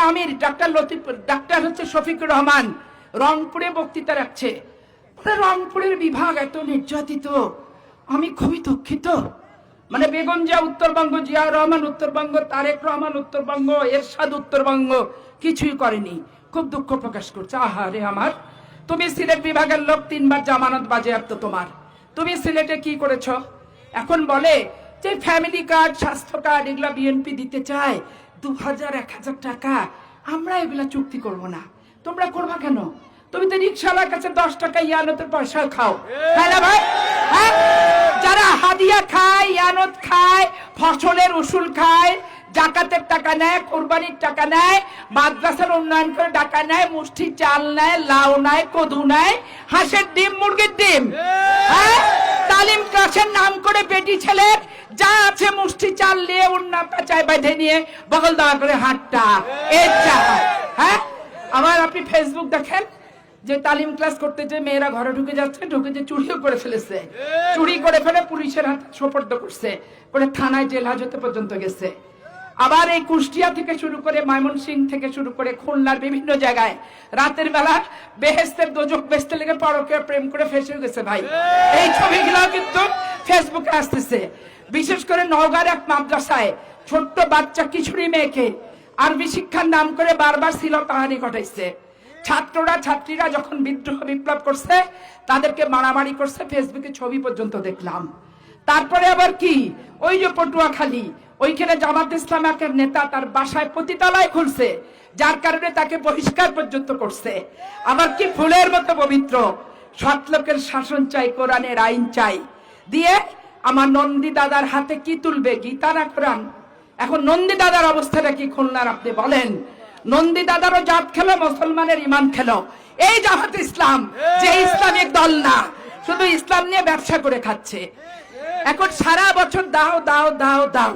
আমির doctor Latif, doctor হচ্ছে শফিকুর রহমান, রংপুরে বক্তৃতা রাখছে। রংপুরের বিভাগ এত নির্যাতিত, আমি খুবই দুঃখিত। মানে বেগম জিয়া উত্তরবঙ্গ, জিয়াউর রহমান উত্তরবঙ্গ, তারেক রহমান উত্তরবঙ্গ, এরশাদ উত্তরবঙ্গ কিছুই করেনি। খুব দুঃখ প্রকাশ করছে। আহারে আমার, তুমি সিলেট বিভাগের লোক, 3 বার জামানত বাজেয়াপ্ত তোমার। তুমি সিলেটে কি করেছ? এখন বলে যে ফ্যামিলি কার্ড, স্বাস্থ্য কার্ড এগুলা বিএনপি দিতে চায় 2000 1000 টাকা, আমরা এগুলা চুক্তি করব না। তোমরা করবা কেন? তুমি তো রিক্সাওয়ালার কাছে 10 টাকা ইয়ানতের পয়সা খাও, তাই না ভাই? হ্যাঁ, যারা হাদিয়া খায়, ইয়ানত খায়, ফসলের উসুল খায়, জাকাতের টাকা নেয়, কোরবানির টাকা নেয়, মাদ্রাসার উন্নয়ন করে টাকা নেয়, মুষ্টি চাল নেয়, লাউ নেয়, কদু নেয়, হাঁসের ডিম, মুরগির ডিম, হ্যাঁ, তালিম ক্লাসের নাম করে বেটি ছেলের যা আছে মুষ্টি চাল নিয়ে উন্না পেঁচায় বেঁধে নিয়ে বগল দেওয়া করে হাটটা এর যা। হ্যাঁ, আবার আপনি ফেসবুক দেখেন যে তালিম ক্লাস করতে যে মেয়েরা ঘরে ঢুকে যাচ্ছে, ঢুকে যে চুরিও করে ফেলেছে, চুরি করে ফেলে পুলিশের হাতে সোপর্দ করছে, করে থানায় জেল হাজতে পর্যন্ত গেছে। আবার এই কুষ্টিয়া থেকে শুরু করে ময়মনসিংহ থেকে শুরু করে খুলনার বিভিন্ন জায়গায় রাতের বেলা বেহেশতের দোজক বেচতে লেগে পরকে প্রেম করে ফেসে গেছে ভাই। এই ছবিগুলো কিন্তু ফেসবুকে আসতেছে। বিশেষ করে নওগাঁর এক মাদ্রাসায় ছোট্ট বাচ্চা কিশোরী মেয়েকে আরবি শিক্ষার নাম করে বারবার ছিল কাহানি ঘটাইছে। ছাত্ররা ছাত্রীরা যখন বিদ্রোহ বিপ্লব করছে তাদেরকে মারামারি করছে, ফেসবুকে ছবি পর্যন্ত দেখলাম। তারপরে আবার কি, ওই যে পটুয়াখালী, ওইখানে জামাত ইসলামের নেতা তার বাসায় পতিতালয় খুলছে, যার কারণে তাকে বহিষ্কার পর্যন্ত করছে। আবার কি ফুলের মতো পবিত্র, সৎ লোকের শাসন চাই, কোরআনের আইন চাই দিয়ে আমার নন্দী দাদার হাতে কি তুলবে, গীতা না কোরআন? এখন নন্দী দাদার অবস্থাটা কি খুলনার আপনি বলেন? নন্দী দাদারও জাত খেলো, মুসলমানের ইমান খেলো। এই জামাত ইসলাম যে ইসলামিক দল না, শুধু ইসলাম নিয়ে ব্যবসা করে খাচ্ছে। এখন সারা বছর দাও দাও দাও দাও,